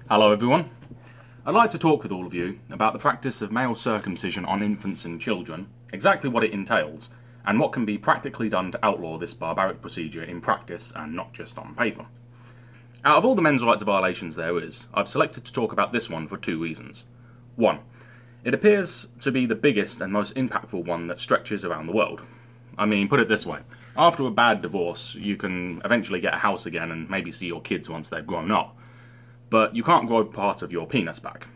Hello everyone. I'd like to talk with all of you about the practice of male circumcision on infants and children, exactly what it entails, and what can be practically done to outlaw this barbaric procedure in practice and not just on paper. Out of all the men's rights violations there is, I've selected to talk about this one for two reasons. One, it appears to be the biggest and most impactful one that stretches around the world. I mean, put it this way, after a bad divorce, you can eventually get a house again and maybe see your kids once they've grown up. But you can't grow part of your penis back.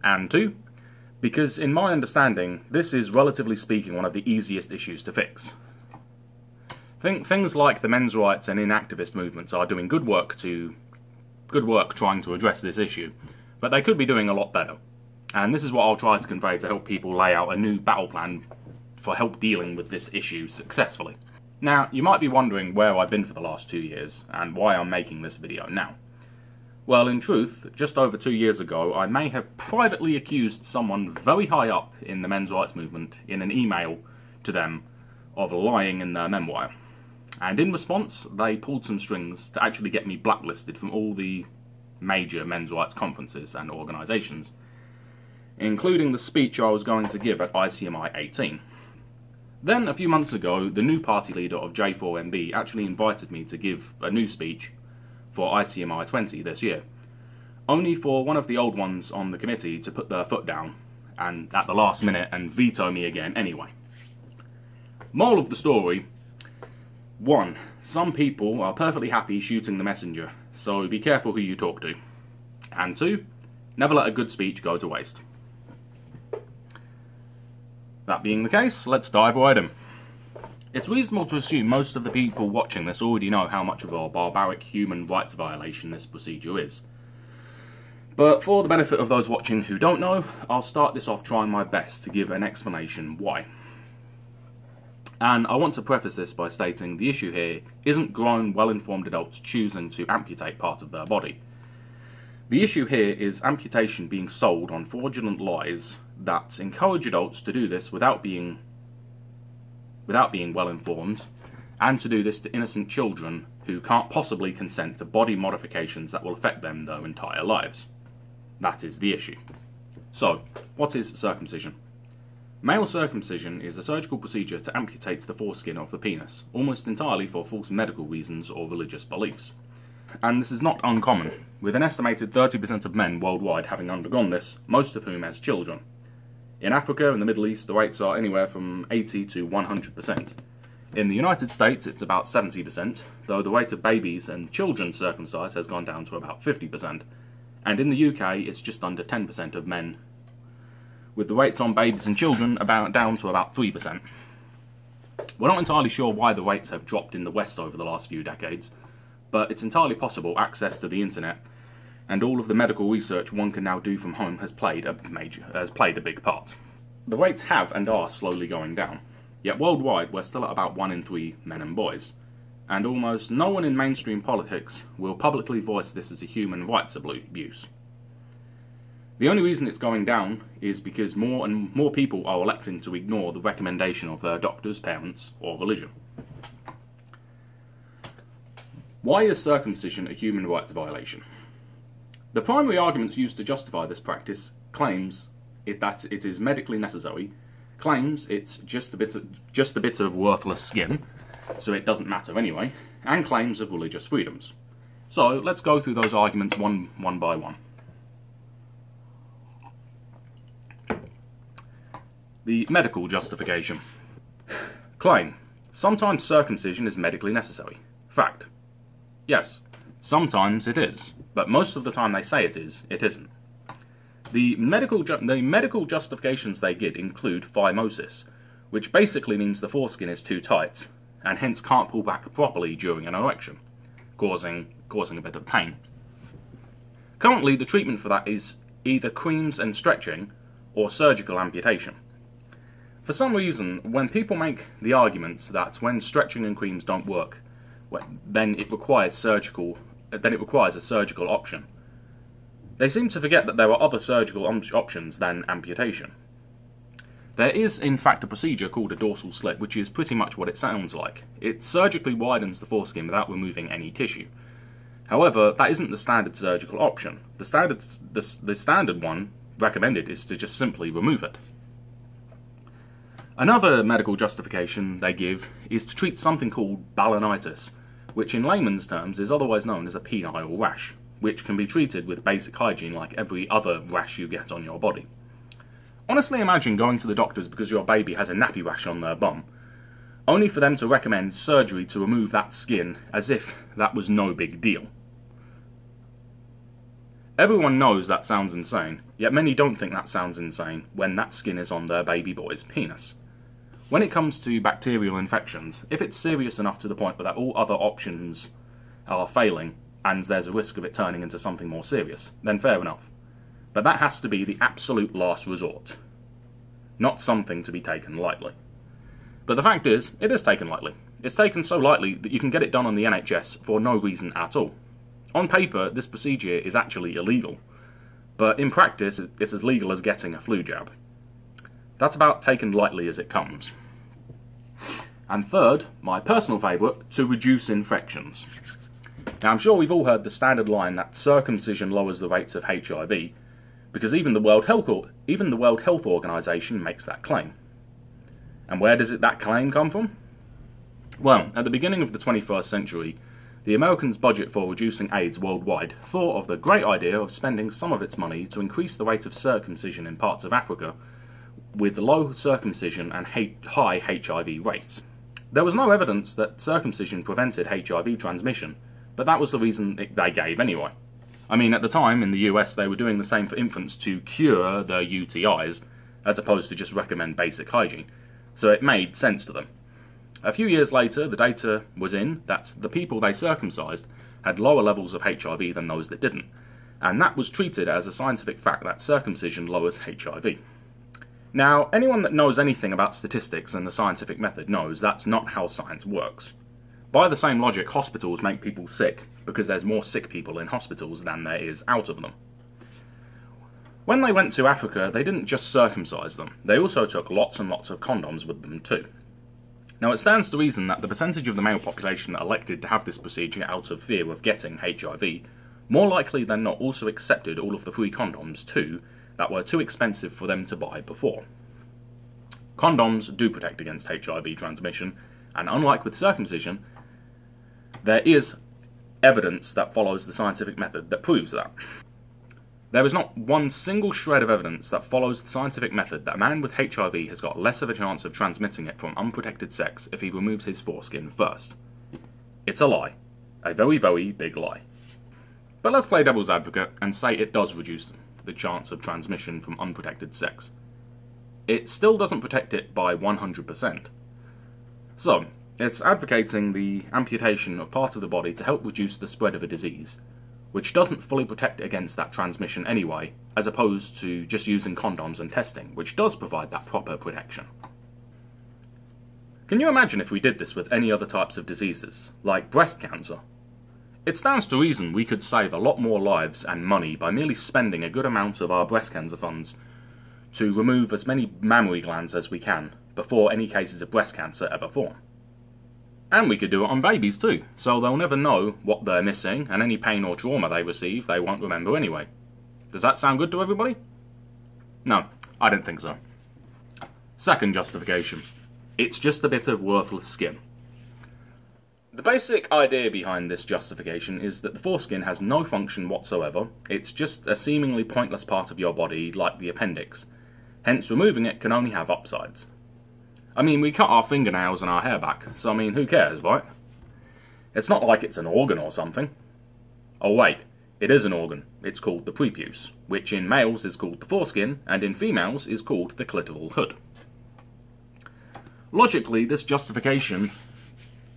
And two, because in my understanding, this is relatively speaking one of the easiest issues to fix. Things like the men's rights and inactivist movements are doing good work trying to address this issue, but they could be doing a lot better. And this is what I'll try to convey to help people lay out a new battle plan for help dealing with this issue successfully. Now, you might be wondering where I've been for the last 2 years, and why I'm making this video now. Well, in truth, just over 2 years ago, I may have privately accused someone very high up in the men's rights movement in an email to them of lying in their memoir. And in response, they pulled some strings to actually get me blacklisted from all the major men's rights conferences and organisations, including the speech I was going to give at ICMI 18. Then, a few months ago, the new party leader of J4MB actually invited me to give a new speech for ICMI 20 this year, only for one of the old ones on the committee to put their foot down and at the last minute and veto me again anyway. Moral of the story: 1. Some people are perfectly happy shooting the messenger, so be careful who you talk to. And 2. Never let a good speech go to waste. That being the case, let's dive right in. It's reasonable to assume most of the people watching this already know how much of a barbaric human rights violation this procedure is. But for the benefit of those watching who don't know, I'll start this off trying my best to give an explanation why. And I want to preface this by stating the issue here isn't grown, well-informed adults choosing to amputate part of their body. The issue here is amputation being sold on fraudulent lies that encourage adults to do this without being well-informed, and to do this to innocent children who can't possibly consent to body modifications that will affect them their entire lives. That is the issue. So, what is circumcision? Male circumcision is a surgical procedure to amputate the foreskin of the penis, almost entirely for false medical reasons or religious beliefs. And this is not uncommon, with an estimated 30% of men worldwide having undergone this, most of whom as children. In Africa and the Middle East, the rates are anywhere from 80 to 100%. In the United States, it's about 70%, though the rate of babies and children circumcised has gone down to about 50%. And in the UK, it's just under 10% of men, with the rates on babies and children down to about 3%. We're not entirely sure why the rates have dropped in the West over the last few decades, but it's entirely possible access to the internet and all of the medical research one can now do from home has played a big part. The rates have and are slowly going down, yet worldwide we're still at about 1 in 3 men and boys, and almost no one in mainstream politics will publicly voice this as a human rights abuse. The only reason it's going down is because more and more people are electing to ignore the recommendation of their doctors, parents, or religion. Why is circumcision a human rights violation? The primary arguments used to justify this practice claims that it is medically necessary, claims it's just a bit of worthless skin, so it doesn't matter anyway, and claims of religious freedoms. So let's go through those arguments one by one. The medical justification. Claim: sometimes circumcision is medically necessary. Fact: yes, sometimes it is, but most of the time they say it is, it isn't. The medical justifications they give include phimosis, which basically means the foreskin is too tight, and hence can't pull back properly during an erection, causing a bit of pain. Currently, the treatment for that is either creams and stretching, or surgical amputation. For some reason, when people make the argument that when stretching and creams don't work, then it requires a surgical option, they seem to forget that there are other surgical options than amputation. There is, in fact, a procedure called a dorsal slit, which is pretty much what it sounds like. It surgically widens the foreskin without removing any tissue. However, that isn't the standard surgical option. The standard one recommended is to just simply remove it. Another medical justification they give is to treat something called balanitis, which in layman's terms is otherwise known as a penile rash, which can be treated with basic hygiene like every other rash you get on your body. Honestly, imagine going to the doctors because your baby has a nappy rash on their bum, only for them to recommend surgery to remove that skin as if that was no big deal. Everyone knows that sounds insane, yet many don't think that sounds insane when that skin is on their baby boy's penis. When it comes to bacterial infections, if it's serious enough to the point that all other options are failing and there's a risk of it turning into something more serious, then fair enough. But that has to be the absolute last resort, not something to be taken lightly. But the fact is, it is taken lightly. It's taken so lightly that you can get it done on the NHS for no reason at all. On paper, this procedure is actually illegal, but in practice, it's as legal as getting a flu jab. That's about taken lightly as it comes. And third, my personal favourite, to reduce infections. Now, I'm sure we've all heard the standard line that circumcision lowers the rates of HIV, because even the World Health Organization makes that claim. And where does that claim come from? Well, at the beginning of the 21st century, the Americans' budget for reducing AIDS worldwide thought of the great idea of spending some of its money to increase the rate of circumcision in parts of Africa with low circumcision and high HIV rates. There was no evidence that circumcision prevented HIV transmission, but that was the reason they gave anyway. I mean, at the time, in the US, they were doing the same for infants to cure their UTIs, as opposed to just recommend basic hygiene, so it made sense to them. A few years later, the data was in that the people they circumcised had lower levels of HIV than those that didn't, and that was treated as a scientific fact that circumcision lowers HIV. Now, anyone that knows anything about statistics and the scientific method knows that's not how science works. By the same logic, hospitals make people sick because there's more sick people in hospitals than there is out of them. When they went to Africa, they didn't just circumcise them, they also took lots and lots of condoms with them too. Now, it stands to reason that the percentage of the male population that elected to have this procedure out of fear of getting HIV, more likely than not also accepted all of the free condoms too, that were too expensive for them to buy before. Condoms do protect against HIV transmission, and unlike with circumcision, there is evidence that follows the scientific method that proves that. There is not one single shred of evidence that follows the scientific method that a man with HIV has got less of a chance of transmitting it from unprotected sex if he removes his foreskin first. It's a lie. A very, very big lie. But let's play devil's advocate and say it does reduce the chance of transmission from unprotected sex. It still doesn't protect it by 100%. So, it's advocating the amputation of part of the body to help reduce the spread of a disease, which doesn't fully protect against that transmission anyway, as opposed to just using condoms and testing, which does provide that proper protection. Can you imagine if we did this with any other types of diseases, like breast cancer? It stands to reason we could save a lot more lives and money by merely spending a good amount of our breast cancer funds to remove as many mammary glands as we can before any cases of breast cancer ever form. And we could do it on babies too, so they'll never know what they're missing, and any pain or trauma they receive they won't remember anyway. Does that sound good to everybody? No, I don't think so. Second justification. It's just a bit of worthless skin. The basic idea behind this justification is that the foreskin has no function whatsoever, it's just a seemingly pointless part of your body like the appendix, hence removing it can only have upsides. I mean, we cut our fingernails and our hair back, so I mean, who cares, right? It's not like it's an organ or something. Oh wait, it is an organ. It's called the prepuce, which in males is called the foreskin, and in females is called the clitoral hood. Logically, this justification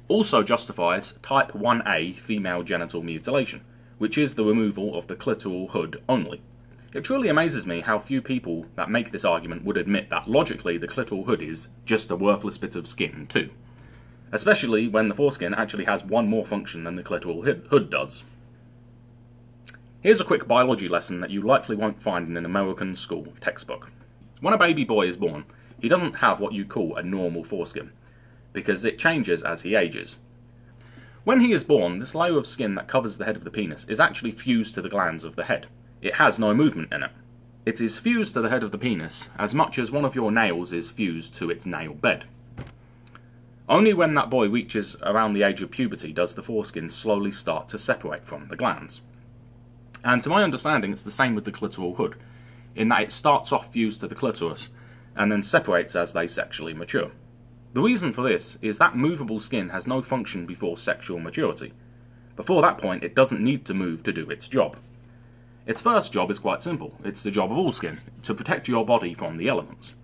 also justifies type 1A female genital mutilation, which is the removal of the clitoral hood only. It truly amazes me how few people that make this argument would admit that logically the clitoral hood is just a worthless bit of skin too. Especially when the foreskin actually has one more function than the clitoral hood does. Here's a quick biology lesson that you likely won't find in an American school textbook. When a baby boy is born, he doesn't have what you call a normal foreskin, because it changes as he ages. When he is born, this layer of skin that covers the head of the penis is actually fused to the glands of the head. It has no movement in it. It is fused to the head of the penis as much as one of your nails is fused to its nail bed. Only when that boy reaches around the age of puberty does the foreskin slowly start to separate from the glands. And to my understanding, it's the same with the clitoral hood, in that it starts off fused to the clitoris and then separates as they sexually mature. The reason for this is that movable skin has no function before sexual maturity. Before that point, it doesn't need to move to do its job. Its first job is quite simple. It's the job of all skin, to protect your body from the elements.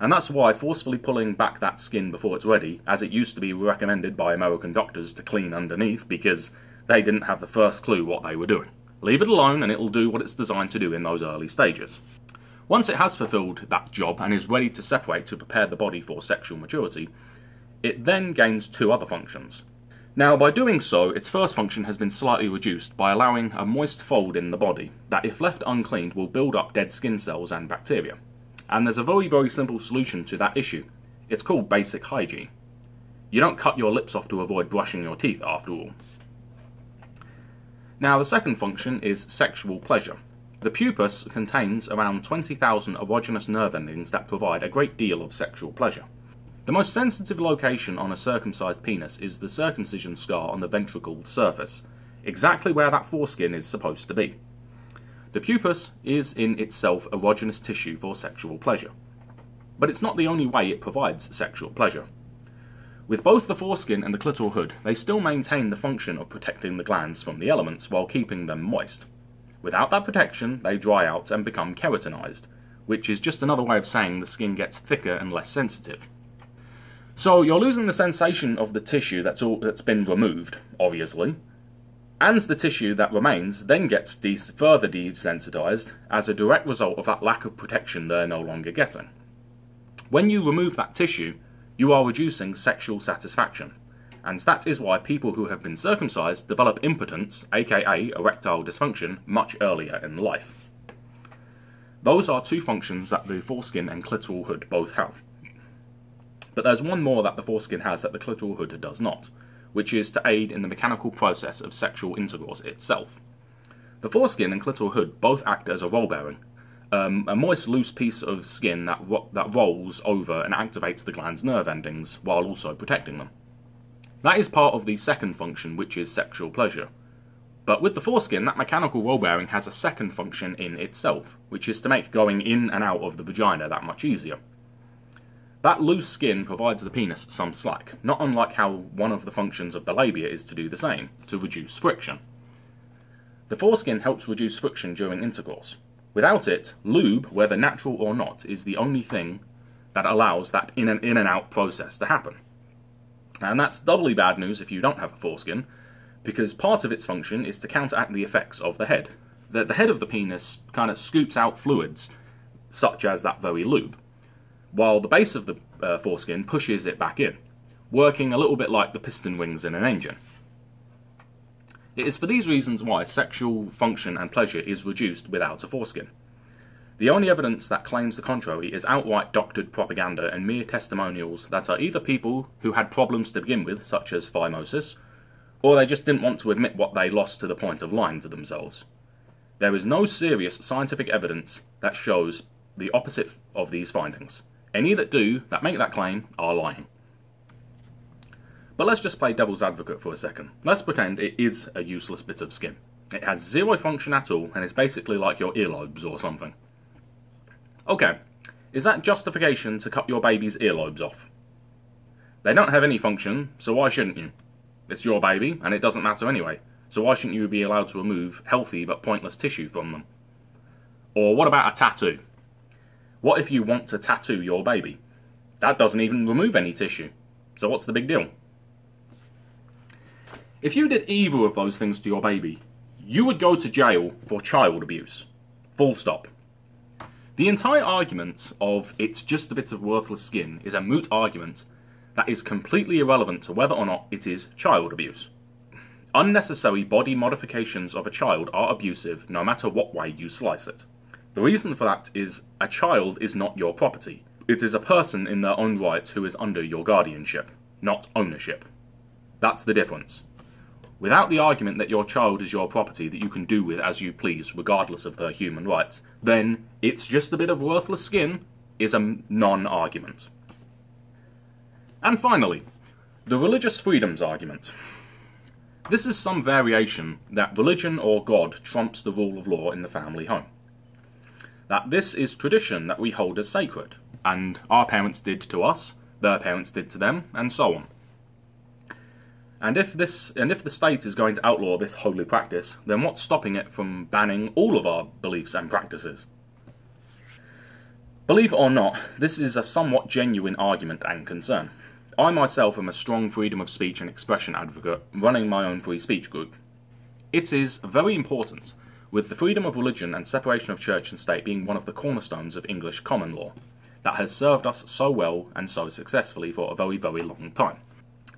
And that's why forcefully pulling back that skin before it's ready, as it used to be recommended by American doctors to clean underneath because they didn't have the first clue what they were doing. Leave it alone and it'll do what it's designed to do in those early stages. Once it has fulfilled that job and is ready to separate to prepare the body for sexual maturity, it then gains two other functions. Now, by doing so, its first function has been slightly reduced by allowing a moist fold in the body that, if left uncleaned, will build up dead skin cells and bacteria. And there's a very simple solution to that issue. It's called basic hygiene. You don't cut your lips off to avoid brushing your teeth, after all. Now, the second function is sexual pleasure. The pubis contains around 20,000 erogenous nerve endings that provide a great deal of sexual pleasure. The most sensitive location on a circumcised penis is the circumcision scar on the ventricle surface, exactly where that foreskin is supposed to be. The pubis is in itself erogenous tissue for sexual pleasure. But it's not the only way it provides sexual pleasure. With both the foreskin and the clitoral hood, they still maintain the function of protecting the glands from the elements while keeping them moist. Without that protection, they dry out and become keratinized, which is just another way of saying the skin gets thicker and less sensitive. So you're losing the sensation of the tissue that's been removed, obviously, and the tissue that remains then gets further desensitized as a direct result of that lack of protection they're no longer getting. When you remove that tissue, you are reducing sexual satisfaction, and that is why people who have been circumcised develop impotence, aka erectile dysfunction, much earlier in life. Those are two functions that the foreskin and clitoral hood both have. But there's one more that the foreskin has that the clitoral hood does not, which is to aid in the mechanical process of sexual intercourse itself. The foreskin and clitoral hood both act as a roll bearing, a moist loose piece of skin that rolls over and activates the gland's nerve endings while also protecting them. That is part of the second function, which is sexual pleasure. But with the foreskin, that mechanical roll bearing has a second function in itself, which is to make going in and out of the vagina that much easier. That loose skin provides the penis some slack, not unlike how one of the functions of the labia is to do the same, to reduce friction. The foreskin helps reduce friction during intercourse. Without it, lube, whether natural or not, is the only thing that allows that in and out process to happen. And that's doubly bad news if you don't have a foreskin, because part of its function is to counteract the effects of the head. The head of the penis kind of scoops out fluids, such as that very lube, while the base of the foreskin pushes it back in, working a little bit like the piston rings in an engine. It is for these reasons why sexual function and pleasure is reduced without a foreskin. The only evidence that claims the contrary is outright doctored propaganda and mere testimonials that are either people who had problems to begin with, such as phimosis, or they just didn't want to admit what they lost to the point of lying to themselves. There is no serious scientific evidence that shows the opposite of these findings. Any that make that claim are lying. But let's just play devil's advocate for a second. Let's pretend it is a useless bit of skin. It has zero function at all and is basically like your earlobes or something. Okay, is that justification to cut your baby's earlobes off? They don't have any function, so why shouldn't you? It's your baby, and it doesn't matter anyway, so why shouldn't you be allowed to remove healthy but pointless tissue from them? Or what about a tattoo? What if you want to tattoo your baby? That doesn't even remove any tissue, so what's the big deal? If you did either of those things to your baby, you would go to jail for child abuse. Full stop. The entire argument of it's just a bit of worthless skin is a moot argument that is completely irrelevant to whether or not it is child abuse. Unnecessary body modifications of a child are abusive no matter what way you slice it. The reason for that is a child is not your property. It is a person in their own right who is under your guardianship, not ownership. That's the difference. without the argument that your child is your property that you can do with as you please, regardless of their human rights, then it's just a bit of worthless skin is a non-argument. And finally, the religious freedoms argument. This is some variation that religion or God trumps the rule of law in the family home. That this is tradition that we hold as sacred, and our parents did to us, their parents did to them, and so on. And if the state is going to outlaw this holy practice, then what's stopping it from banning all of our beliefs and practices? Believe it or not, this is a somewhat genuine argument and concern. I myself am a strong freedom of speech and expression advocate running my own free speech group. It is very important, with the freedom of religion and separation of church and state being one of the cornerstones of English common law, that has served us so well and so successfully for a very, very long time.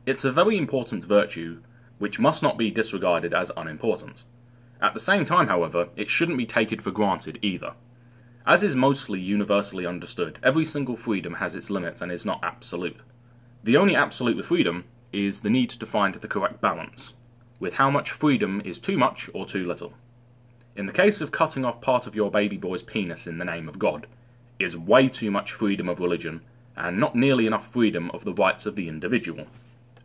It's a very important virtue which must not be disregarded as unimportant. At the same time, however, it shouldn't be taken for granted either. As is mostly universally understood, every single freedom has its limits and is not absolute. The only absolute with freedom is the need to find the correct balance, with how much freedom is too much or too little. In the case of cutting off part of your baby boy's penis in the name of God, is way too much freedom of religion, and not nearly enough freedom of the rights of the individual.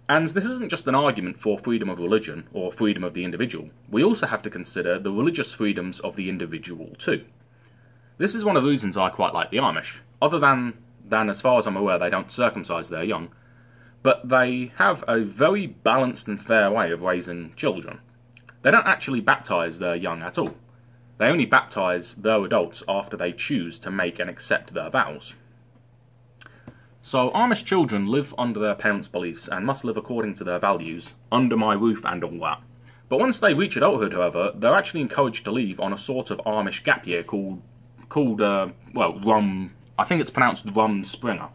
And this isn't just an argument for freedom of religion, or freedom of the individual. We also have to consider the religious freedoms of the individual too. This is one of the reasons I quite like the Amish, other than as far as I'm aware they don't circumcise their young, but they have a very balanced and fair way of raising children. They don't actually baptise their young at all. They only baptise their adults after they choose to make and accept their vows. So Amish children live under their parents' beliefs and must live according to their values, under my roof and all that. But once they reach adulthood, however, they're actually encouraged to leave on a sort of Amish gap year called Rum, I think it's pronounced Rum Springer.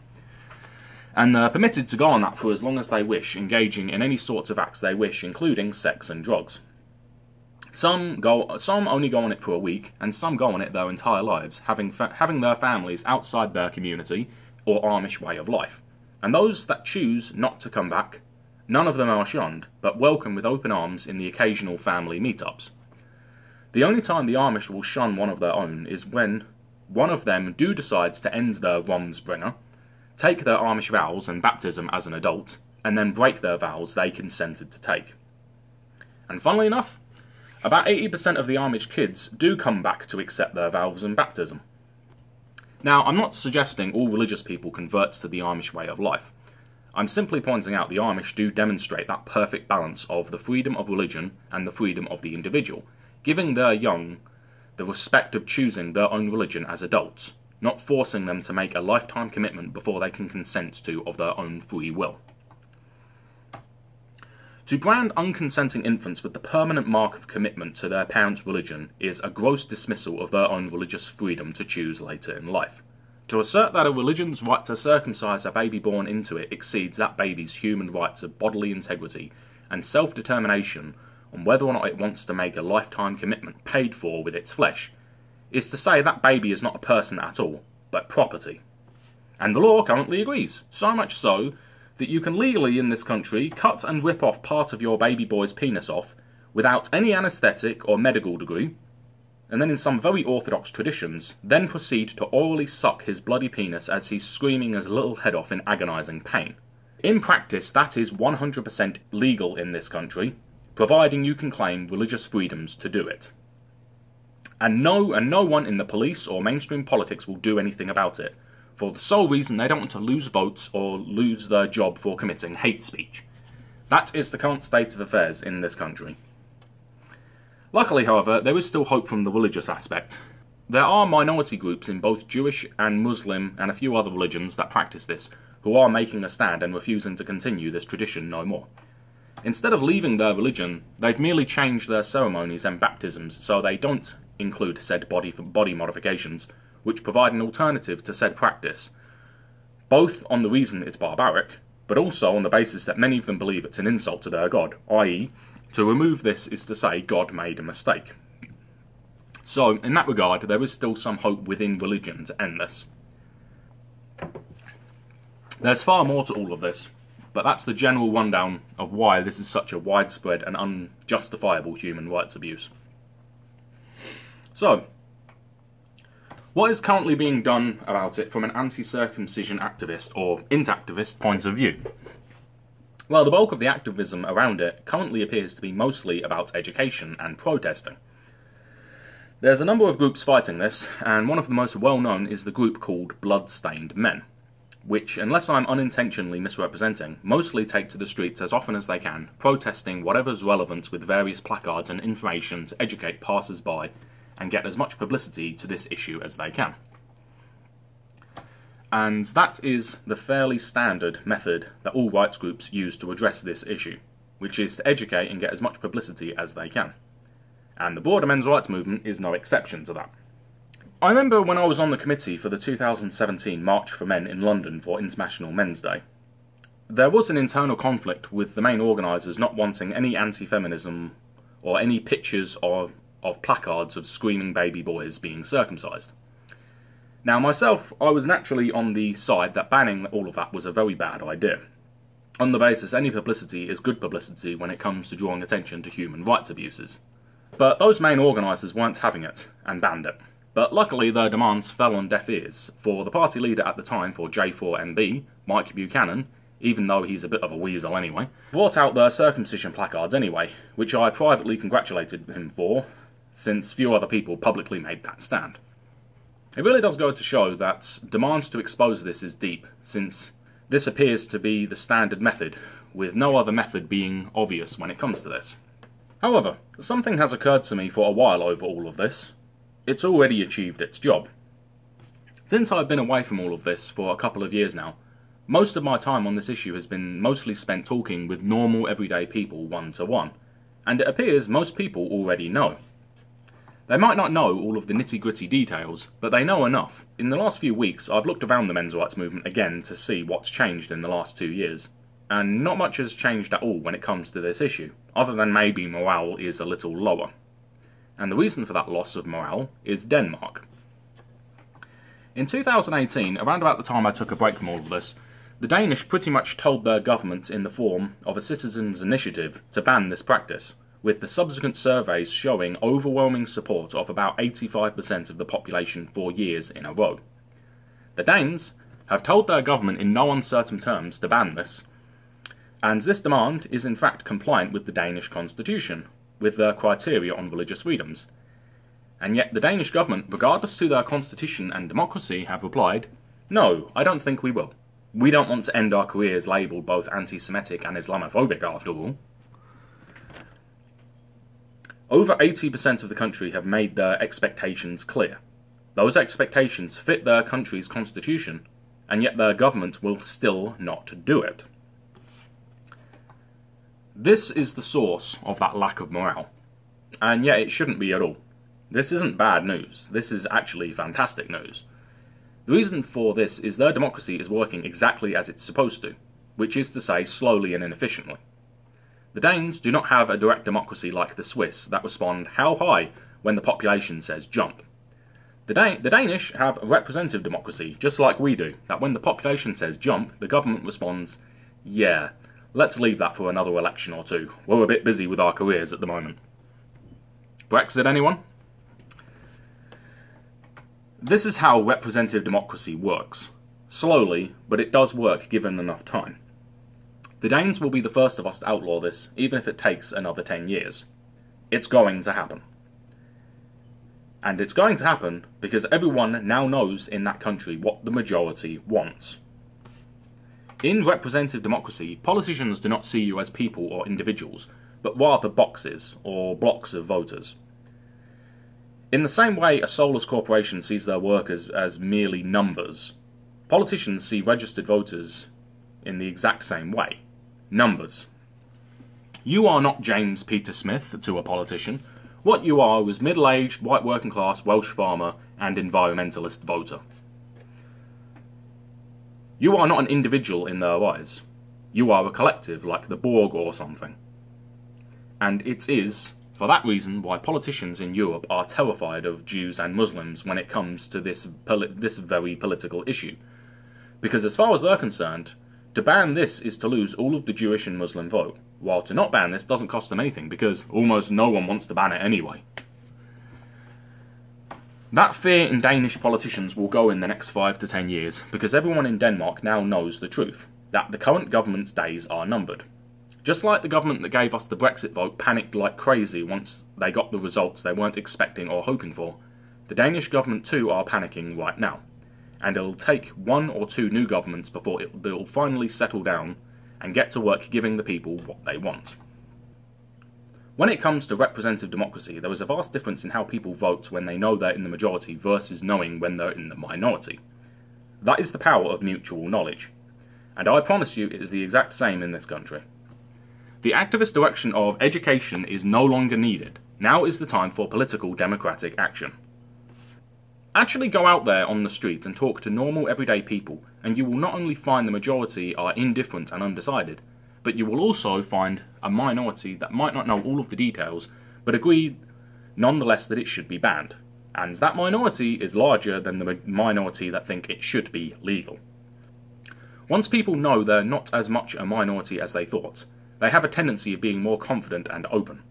And they're permitted to go on that for as long as they wish, engaging in any sorts of acts they wish, including sex and drugs. Some only go on it for a week, and some go on it their entire lives, having their families outside their community or Amish way of life. And those that choose not to come back, none of them are shunned, but welcome with open arms in the occasional family meetups. The only time the Amish will shun one of their own is when one of them decides to end their Rumspringer, take their Amish vows and baptism as an adult, and then break their vows they consented to take. And funnily enough, about 80% of the Amish kids do come back to accept their vows and baptism. Now, I'm not suggesting all religious people convert to the Amish way of life. I'm simply pointing out the Amish do demonstrate that perfect balance of the freedom of religion and the freedom of the individual, giving their young the respect of choosing their own religion as adults, not forcing them to make a lifetime commitment before they can consent to of their own free will. To brand unconsenting infants with the permanent mark of commitment to their parents' religion is a gross dismissal of their own religious freedom to choose later in life. To assert that a religion's right to circumcise a baby born into it exceeds that baby's human rights of bodily integrity and self-determination on whether or not it wants to make a lifetime commitment paid for with its flesh, is to say that baby is not a person at all, but property. And the law currently agrees, so much so that you can legally in this country cut and rip off part of your baby boy's penis off without any anaesthetic or medical degree, and then in some very orthodox traditions, then proceed to orally suck his bloody penis as he's screaming his little head off in agonising pain. In practice, that is 100% legal in this country, providing you can claim religious freedoms to do it. And no one in the police or mainstream politics will do anything about it, for the sole reason they don't want to lose votes or lose their job for committing hate speech. That is the current state of affairs in this country. Luckily, however, there is still hope from the religious aspect. There are minority groups in both Jewish and Muslim and a few other religions that practice this, who are making a stand and refusing to continue this tradition no more. Instead of leaving their religion, they've merely changed their ceremonies and baptisms so they don't include said body modifications, which provide an alternative to said practice, both on the reason it's barbaric, but also on the basis that many of them believe it's an insult to their God, i.e., to remove this is to say God made a mistake. So, in that regard, there is still some hope within religion to end this. There's far more to all of this, but that's the general rundown of why this is such a widespread and unjustifiable human rights abuse. So, what is currently being done about it from an anti-circumcision activist or intactivist point of view? Well, the bulk of the activism around it currently appears to be mostly about education and protesting. There's a number of groups fighting this, and one of the most well-known is the group called Bloodstained Men, which, unless I'm unintentionally misrepresenting, mostly take to the streets as often as they can, protesting whatever's relevant with various placards and information to educate passers-by and get as much publicity to this issue as they can. And that is the fairly standard method that all rights groups use to address this issue, which is to educate and get as much publicity as they can. And the broader men's rights movement is no exception to that. I remember when I was on the committee for the 2017 March for Men in London for International Men's Day, there was an internal conflict with the main organisers not wanting any anti-feminism or any pictures of placards of screaming baby boys being circumcised. Now myself, I was naturally on the side that banning all of that was a very bad idea, on the basis any publicity is good publicity when it comes to drawing attention to human rights abuses. But those main organisers weren't having it, and banned it. But luckily their demands fell on deaf ears, for the party leader at the time for J4MB, Mike Buchanan, even though he's a bit of a weasel anyway, brought out their circumcision placards anyway, which I privately congratulated him for, since few other people publicly made that stand. It really does go to show that demand to expose this is deep, since this appears to be the standard method, with no other method being obvious when it comes to this. However, something has occurred to me for a while over all of this. It's already achieved its job. Since I've been away from all of this for a couple of years now, most of my time on this issue has been mostly spent talking with normal everyday people one-to-one, and it appears most people already know. They might not know all of the nitty-gritty details, but they know enough. In the last few weeks, I've looked around the men's rights movement again to see what's changed in the last 2 years, and not much has changed at all when it comes to this issue, other than maybe morale is a little lower. And the reason for that loss of morale is Denmark. In 2018, around about the time I took a break from all of this, the Danish pretty much told their government in the form of a citizens' initiative to ban this practice, with the subsequent surveys showing overwhelming support of about 85% of the population for years in a row. The Danes have told their government in no uncertain terms to ban this, and this demand is in fact compliant with the Danish constitution, with their criteria on religious freedoms. And yet the Danish government, regardless to their constitution and democracy, have replied, "No, I don't think we will. We don't want to end our careers labelled both anti-Semitic and Islamophobic after all." Over 80% of the country have made their expectations clear. Those expectations fit their country's constitution, and yet their government will still not do it. This is the source of that lack of morale, and yet it shouldn't be at all. This isn't bad news, this is actually fantastic news. The reason for this is their democracy is working exactly as it's supposed to, which is to say slowly and inefficiently. The Danes do not have a direct democracy like the Swiss that respond "how high" when the population says jump. The Danish have a representative democracy, just like we do, that when the population says jump, the government responds, "Yeah, let's leave that for another election or two. We're a bit busy with our careers at the moment." Brexit, anyone? This is how representative democracy works. Slowly, but it does work given enough time. The Danes will be the first of us to outlaw this, even if it takes another 10 years. It's going to happen. And it's going to happen because everyone now knows in that country what the majority wants. In representative democracy, politicians do not see you as people or individuals, but rather boxes or blocks of voters. In the same way a soulless corporation sees their workers as merely numbers, politicians see registered voters in the exact same way. Numbers. You are not James Peter Smith to a politician. What you are is middle-aged, white working class, Welsh farmer and environmentalist voter. You are not an individual in their eyes. You are a collective like the Borg or something. And it is, for that reason, why politicians in Europe are terrified of Jews and Muslims when it comes to this very political issue. Because as far as they're concerned, To ban this is to lose all of the Jewish and Muslim vote, while to not ban this doesn't cost them anything because almost no one wants to ban it anyway. That fear in Danish politicians will go in the next 5 to 10 years because everyone in Denmark now knows the truth, that the current government's days are numbered. Just like the government that gave us the Brexit vote panicked like crazy once they got the results they weren't expecting or hoping for, the Danish government too are panicking right now. And it'll take 1 or 2 new governments before they'll finally settle down and get to work giving the people what they want. When it comes to representative democracy, there is a vast difference in how people vote when they know they're in the majority versus knowing when they're in the minority. That is the power of mutual knowledge. And I promise you it is the exact same in this country. The activist direction of education is no longer needed. Now is the time for political democratic action. Actually go out there on the street and talk to normal everyday people, and you will not only find the majority are indifferent and undecided, but you will also find a minority that might not know all of the details, but agree nonetheless that it should be banned. And that minority is larger than the minority that think it should be legal. Once people know they're not as much a minority as they thought, they have a tendency of being more confident and open.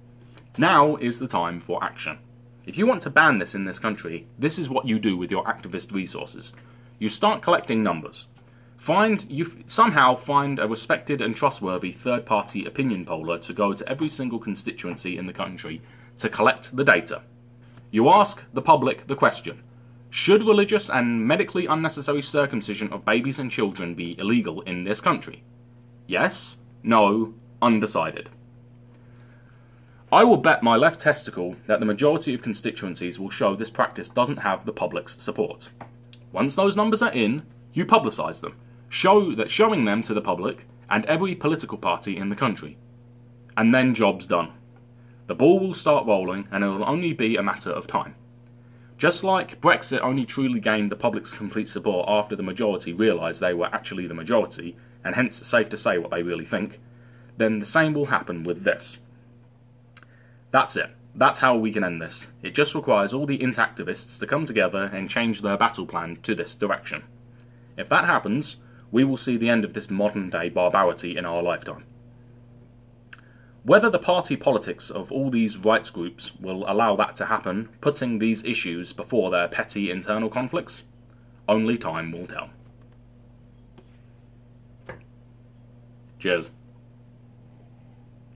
Now is the time for action. If you want to ban this in this country, this is what you do with your activist resources. You start collecting numbers. Somehow find a respected and trustworthy third-party opinion poller to go to every single constituency in the country to collect the data. You ask the public the question: should religious and medically unnecessary circumcision of babies and children be illegal in this country? Yes, no, undecided. I will bet my left testicle that the majority of constituencies will show this practice doesn't have the public's support. Once those numbers are in, you publicise them, showing them to the public and every political party in the country. And then job's done. The ball will start rolling and it will only be a matter of time. Just like Brexit only truly gained the public's complete support after the majority realised they were actually the majority, and hence safe to say what they really think, then the same will happen with this. That's it. That's how we can end this. It just requires all the int-activists to come together and change their battle plan to this direction. If that happens, we will see the end of this modern-day barbarity in our lifetime. Whether the party politics of all these rights groups will allow that to happen, putting these issues before their petty internal conflicts, only time will tell. Cheers.